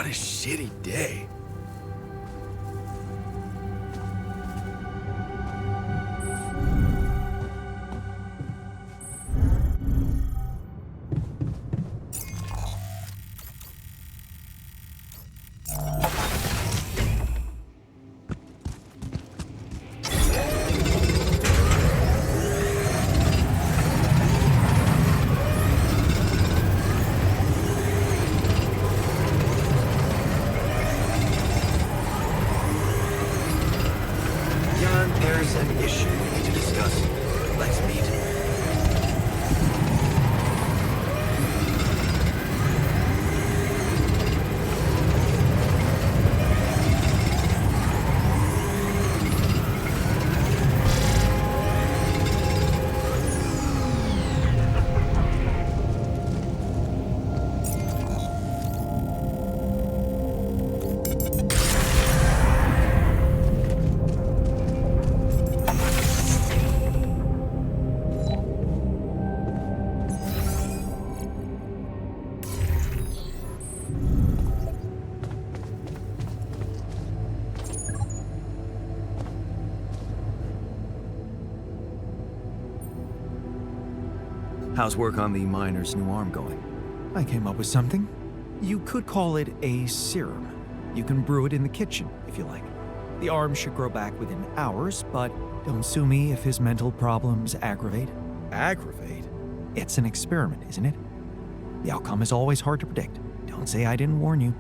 What a shitty day. There's an issue we need to discuss. Let's meet. How's work on the miner's new arm going? I came up with something. You could call it a serum. You can brew it in the kitchen, if you like. The arm should grow back within hours, but don't sue me if his mental problems aggravate. Aggravate? It's an experiment, isn't it? The outcome is always hard to predict. Don't say I didn't warn you.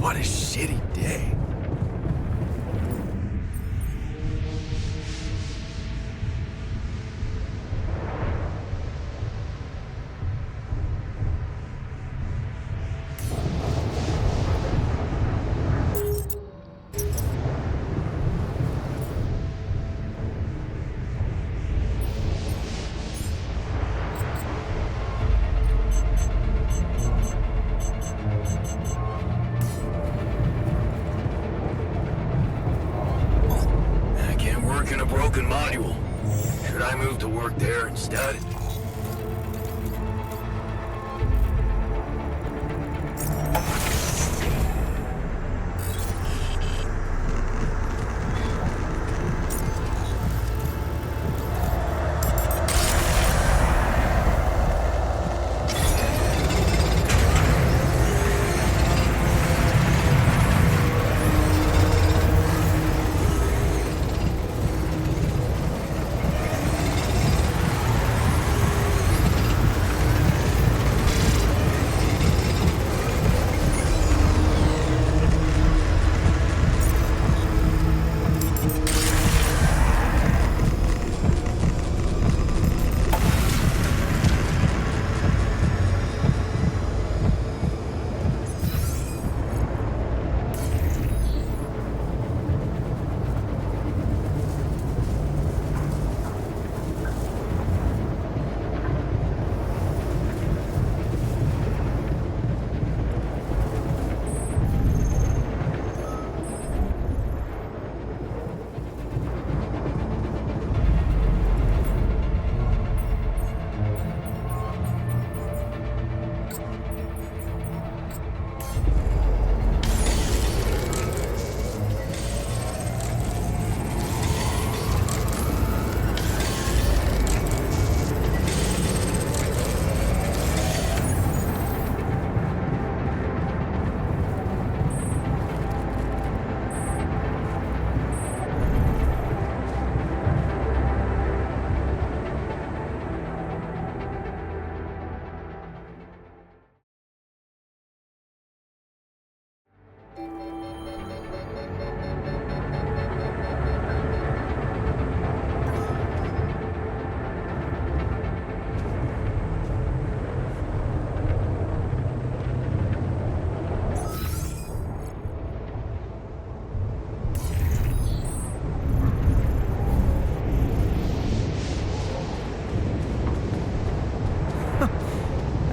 What a shitty day. In a broken module. Should I move to work there instead?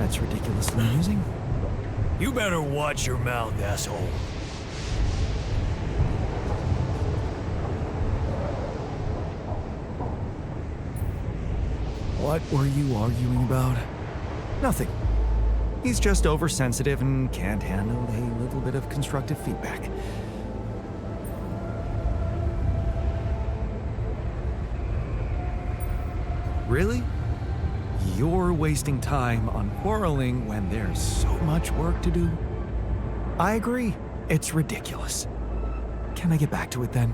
that's ridiculously amusing. You better watch your mouth, asshole. What were you arguing about? Nothing. He's just oversensitive and can't handle a little bit of constructive feedback. Really? You're wasting time on quarreling when there's so much work to do? I agree. It's ridiculous. Can I get back to it then?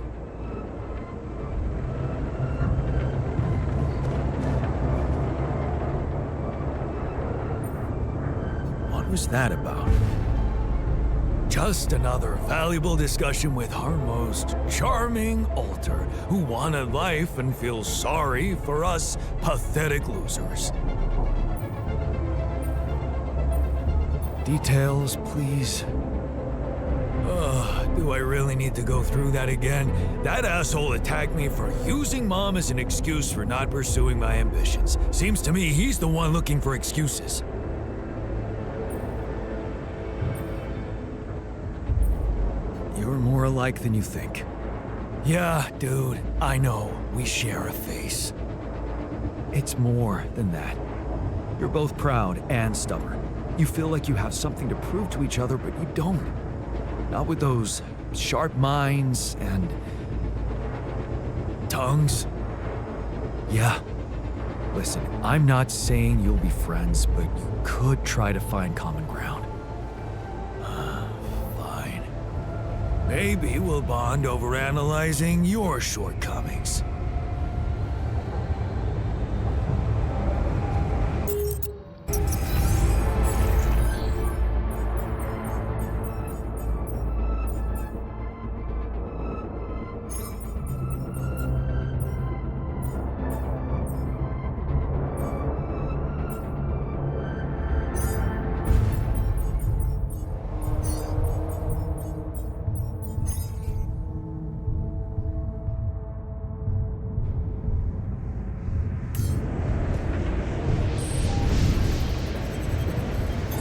What was that about? Just another valuable discussion with our most charming alter who wanted life and feels sorry for us pathetic losers. Details, please. Do I really need to go through that again? That asshole attacked me for using Mom as an excuse for not pursuing my ambitions. Seems to me he's the one looking for excuses. You're more alike than you think. Yeah, dude, I know. We share a face. It's more than that. You're both proud and stubborn. You feel like you have something to prove to each other, but you don't. Not with those sharp minds and tongues. Yeah. Listen, I'm not saying you'll be friends, but you could try to find common ground. Fine. Maybe we'll bond over analyzing your shortcomings.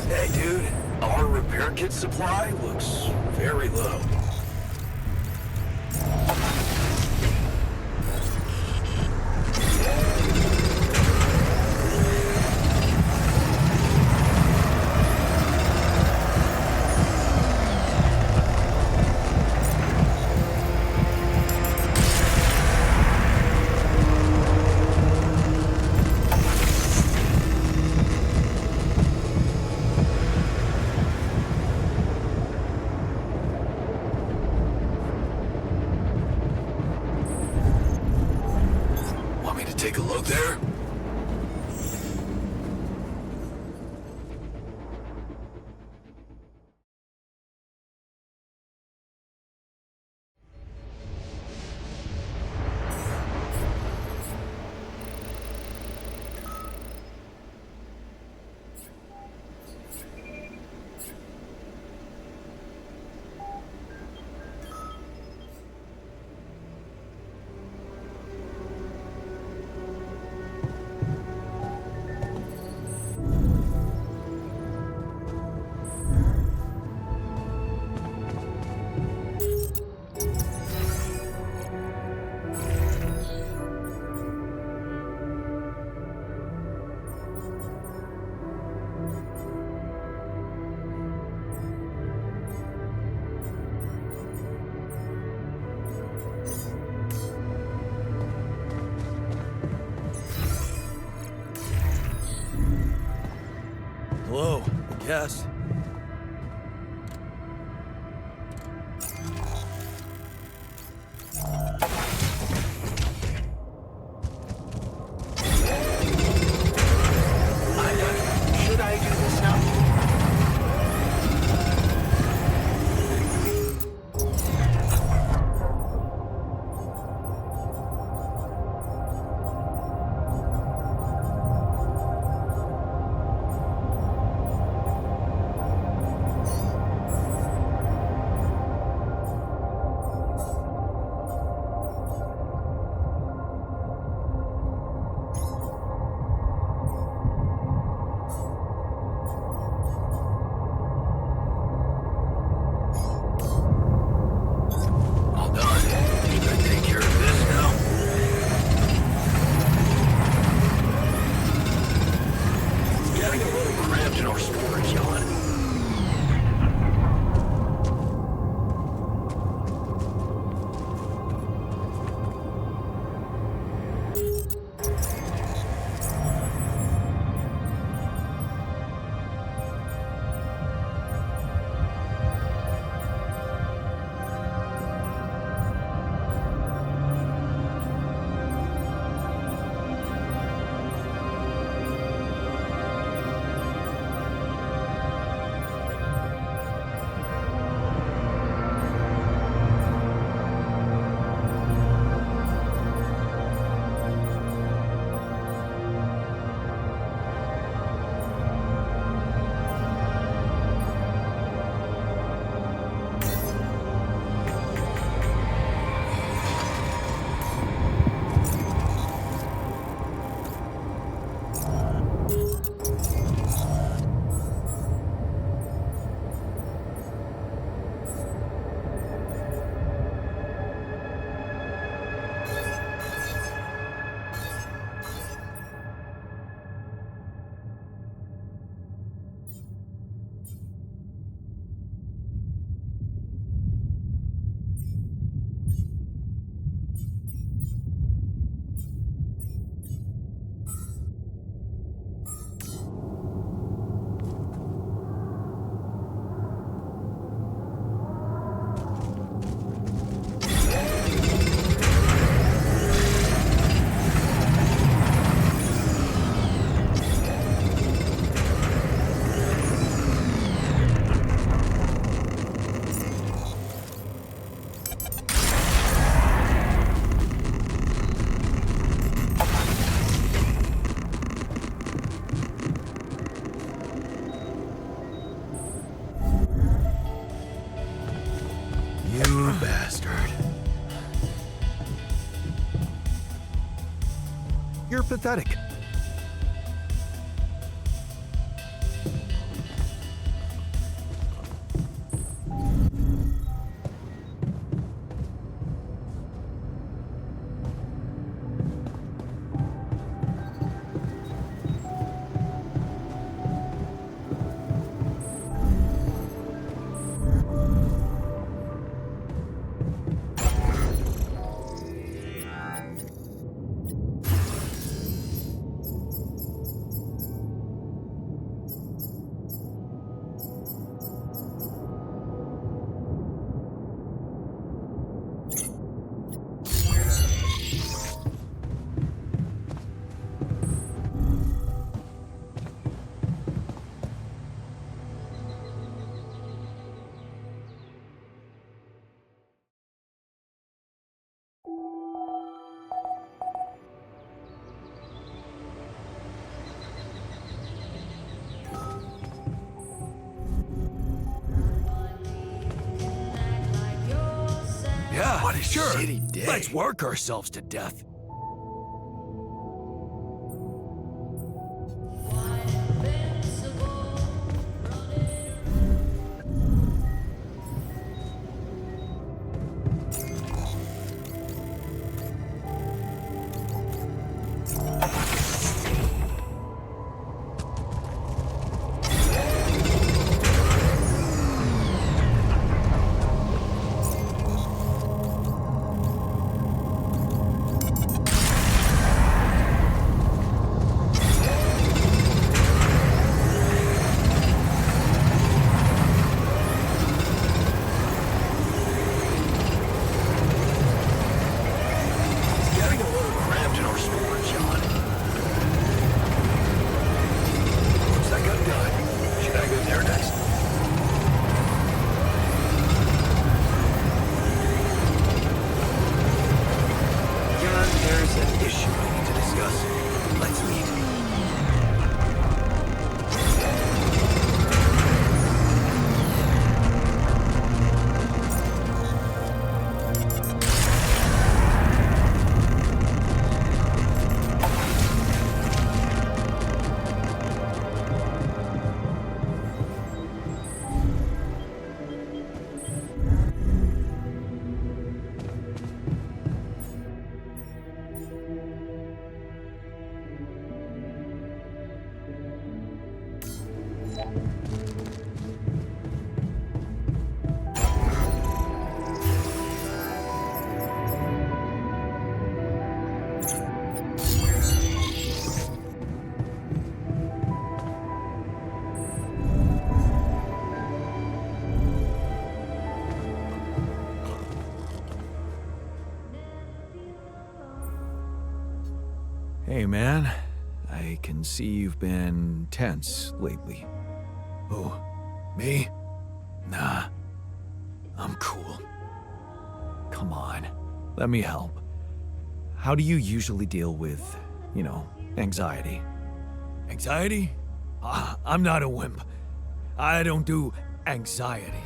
Hey, dude, our repair kit supply looks very low. Take a look there. Hello, I guess. Should I do this now? You're pathetic. Yeah, What a sure. shitty day. Let's work ourselves to death. Getting a little cramped in our storage, Jan. Looks like I'm done. Should I go there next? Jan, there's an issue we need to discuss. Let's meet. Hey, man. I can see you've been tense lately. Who? Me? Nah, I'm cool. Come on, let me help. How do you usually deal with, anxiety? Anxiety? I'm not a wimp. I don't do anxiety.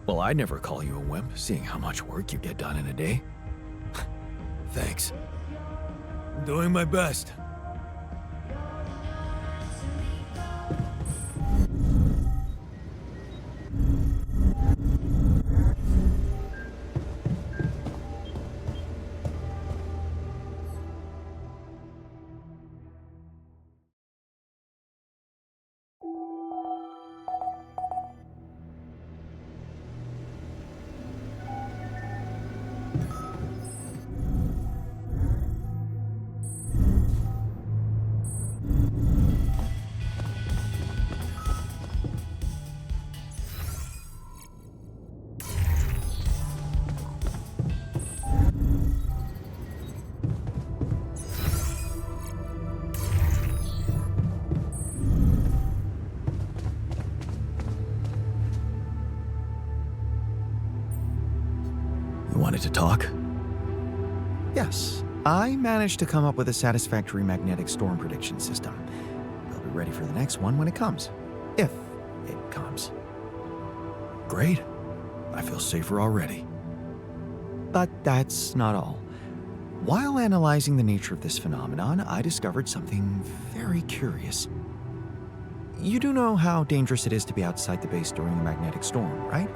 Well, I'd never call you a wimp, seeing how much work you get done in a day. Thanks. I'm doing my best. Wanted to talk? Yes, I managed to come up with a satisfactory magnetic storm prediction system. I'll be ready for the next one when it comes. If it comes. Great. I feel safer already. But that's not all. While analyzing the nature of this phenomenon, I discovered something very curious. You do know how dangerous it is to be outside the base during a magnetic storm, right?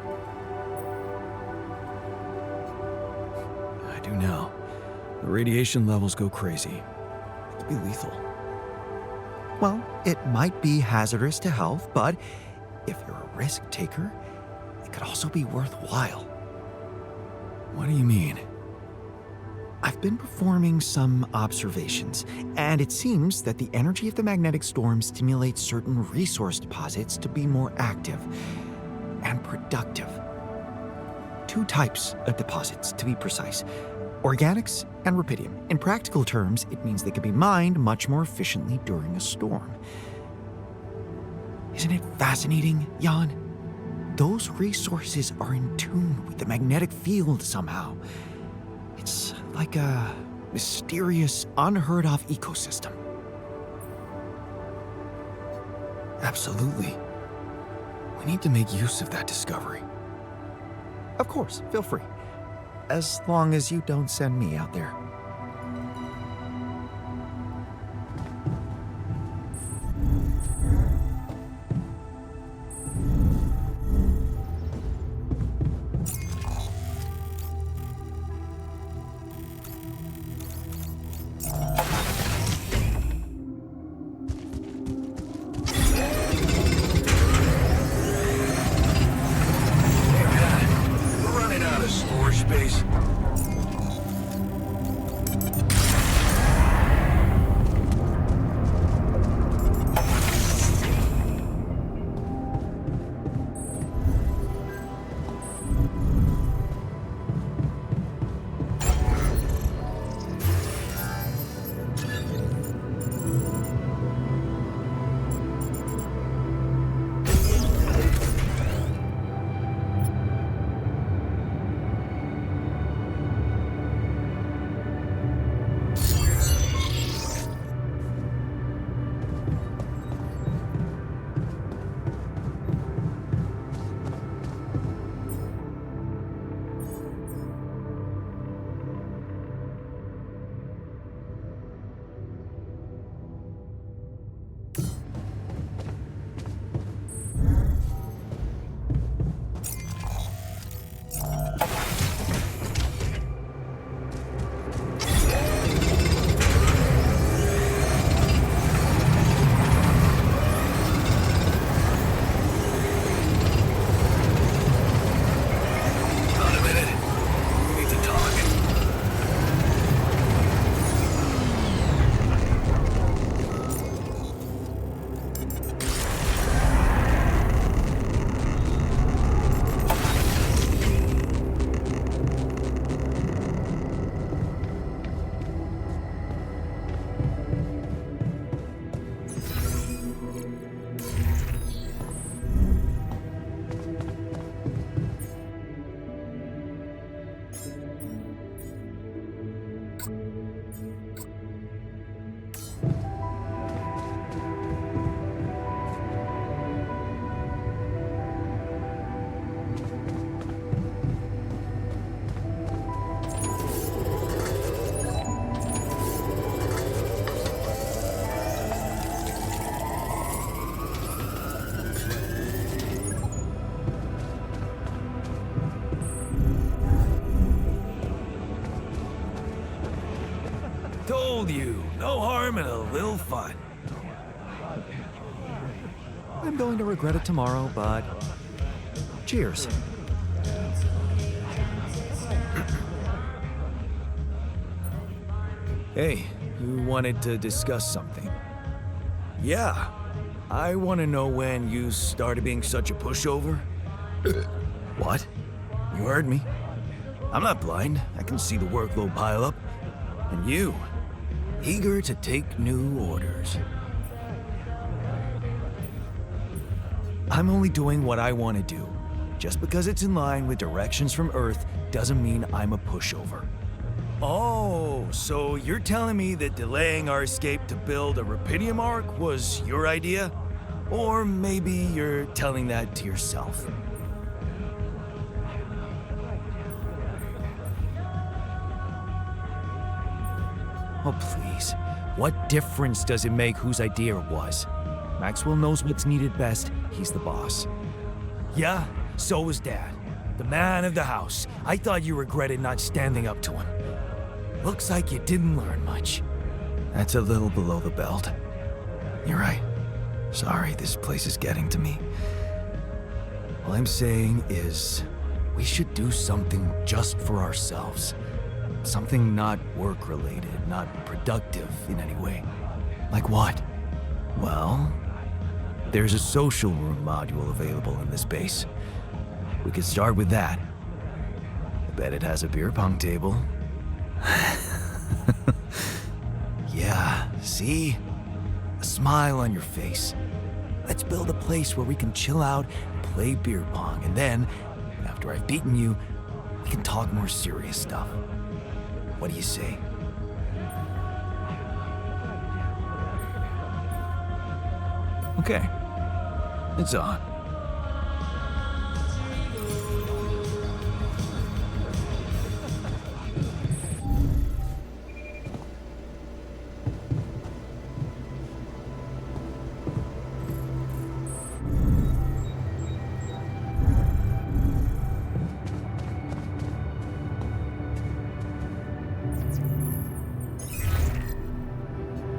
I do now. The radiation levels go crazy. It could be lethal. Well, it might be hazardous to health, but if you're a risk taker, it could also be worthwhile. What do you mean? I've been performing some observations, and it seems that the energy of the magnetic storm stimulates certain resource deposits to be more active and productive. 2 types of deposits, to be precise: organics and rapidium. In practical terms, it means they can be mined much more efficiently during a storm. Isn't it fascinating, Jan? Those resources are in tune with the magnetic field somehow. It's like a mysterious, unheard-of ecosystem. Absolutely. We need to make use of that discovery. Of course, feel free. As long as you don't send me out there. We're running out of storage space. Told you, no harm in a little fun. I'm going to regret it tomorrow, but cheers. Hey, you wanted to discuss something? Yeah, I want to know when you started being such a pushover. What? You heard me. I'm not blind. I can see the workload pile up. And you, eager to take new orders. I'm only doing what I want to do. Just because it's in line with directions from Earth doesn't mean I'm a pushover. Oh, so you're telling me that delaying our escape to build a Rapidium arc was your idea? Or maybe you're telling that to yourself. Oh, please. What difference does it make whose idea it was? Maxwell knows what's needed best. He's the boss. Yeah, so was Dad. The man of the house. I thought you regretted not standing up to him. Looks like you didn't learn much. That's a little below the belt. You're right. Sorry, this place is getting to me. All I'm saying is, we should do something just for ourselves. Something not work-related, not productive in any way. Like what? Well, there's a social room module available in this base. We could start with that. I bet it has a beer pong table. Yeah, see? A smile on your face. Let's build a place where we can chill out and play beer pong, and then, after I've beaten you, we can talk more serious stuff. What do you say? Okay. It's on.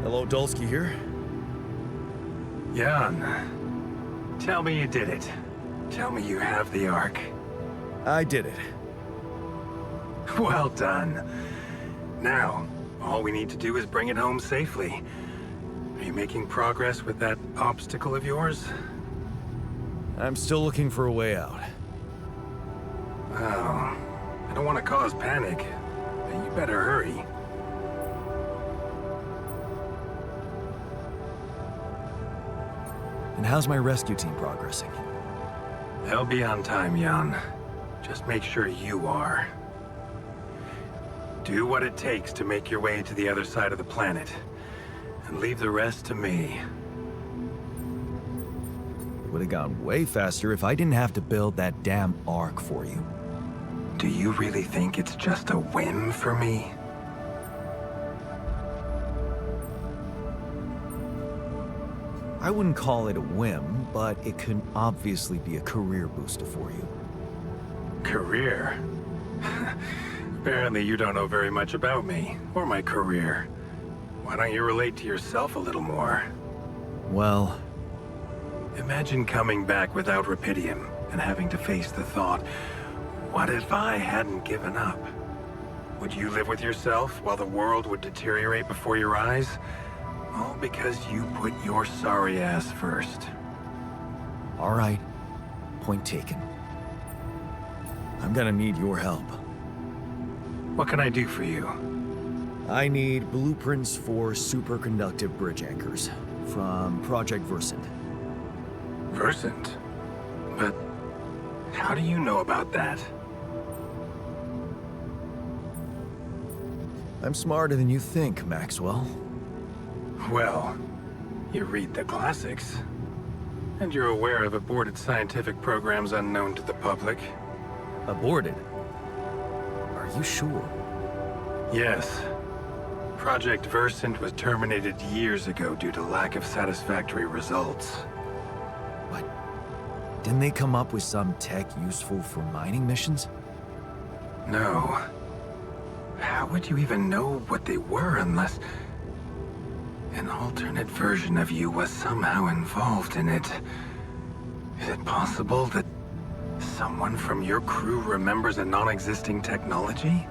Hello, Dolski here. Jan, tell me you did it. Tell me you have the Ark. I did it. Well done. Now, all we need to do is bring it home safely. Are you making progress with that obstacle of yours? I'm still looking for a way out. Oh, I don't want to cause panic, but you better hurry. And how's my rescue team progressing? They'll be on time, Jan. Just make sure you are. Do what it takes to make your way to the other side of the planet, and leave the rest to me. It would have gone way faster if I didn't have to build that damn Ark for you. Do you really think it's just a whim for me? I wouldn't call it a whim, but it can obviously be a career booster for you. Career? Apparently you don't know very much about me, or my career. Why don't you relate to yourself a little more? Well, Imagine coming back without Rapidium, and having to face the thought, what if I hadn't given up? Would you live with yourself while the world would deteriorate before your eyes? All because you put your sorry ass first. all right. Point taken. I'm gonna need your help. What can I do for you? I need blueprints for superconductive bridge anchors from Project Versant. Versant? But how do you know about that? I'm smarter than you think, Maxwell. Well, you read the classics. And you're aware of aborted scientific programs unknown to the public. Aborted? Are you sure? Yes. Project Versant was terminated years ago due to lack of satisfactory results. But didn't they come up with some tech useful for mining missions? No. How would you even know what they were unless an alternate version of you was somehow involved in it? Is it possible that someone from your crew remembers a non-existing technology?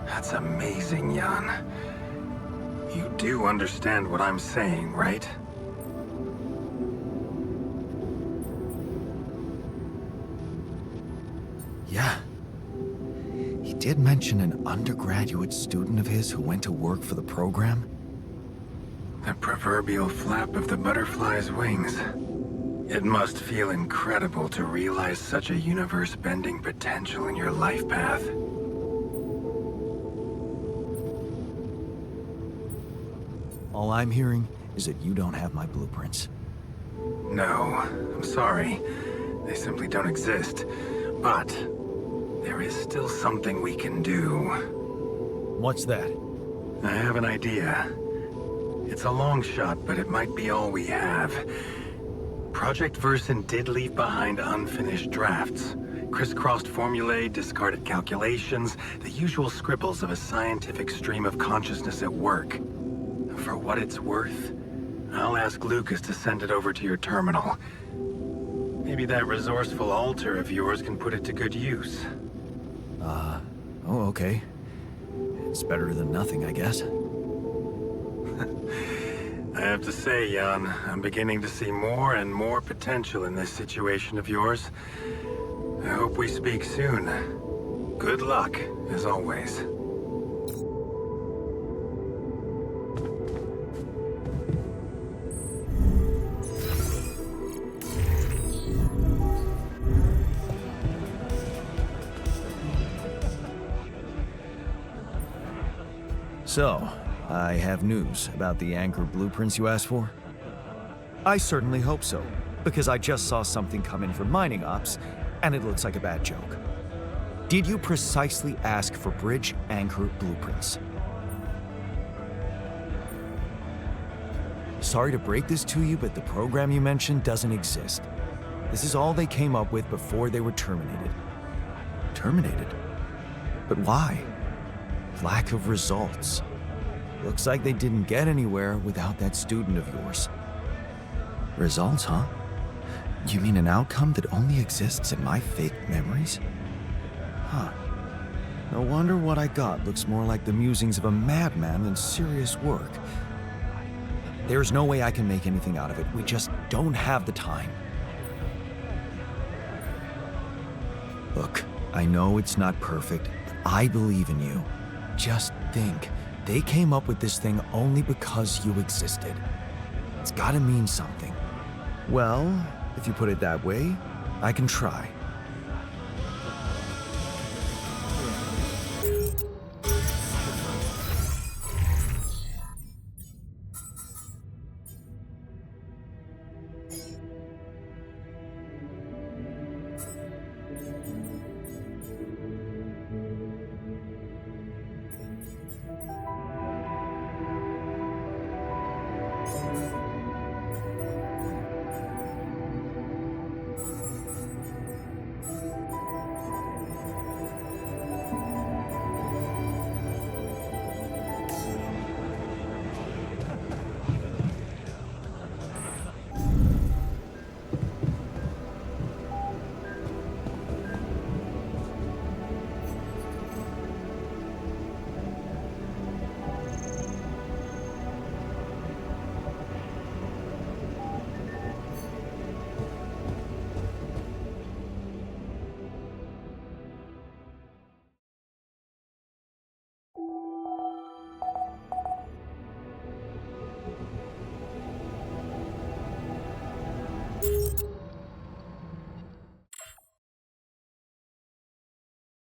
That's amazing, Jan. You do understand what I'm saying, right? Yeah. He did mention an undergraduate student of his who went to work for the program. The proverbial flap of the butterfly's wings. It must feel incredible to realize such a universe-bending potential in your life path. All I'm hearing is that you don't have my blueprints. No, I'm sorry. They simply don't exist. But there is still something we can do. What's that? I have an idea. It's a long shot, but it might be all we have. Project Versen did leave behind unfinished drafts. Crisscrossed formulae, discarded calculations, the usual scribbles of a scientific stream of consciousness at work. For what it's worth, I'll ask Lucas to send it over to your terminal. Maybe that resourceful altar of yours can put it to good use. Oh, okay. It's better than nothing, I guess. I have to say, Jan, I'm beginning to see more and more potential in this situation of yours. I hope we speak soon. Good luck, as always. So, I have news about the Anchor blueprints you asked for? I certainly hope so, because I just saw something come in from mining ops, and it looks like a bad joke. Did you precisely ask for bridge anchor blueprints? Sorry to break this to you, but the program you mentioned doesn't exist. This is all they came up with before they were terminated. Terminated? But why? Lack of results. Looks like they didn't get anywhere without that student of yours. Results, huh? You mean an outcome that only exists in my fake memories? Huh. No wonder what I got looks more like the musings of a madman than serious work. There's no way I can make anything out of it. We just don't have the time. Look, I know it's not perfect, but I believe in you. Just think, they came up with this thing only because you existed. It's gotta mean something. Well, if you put it that way, I can try.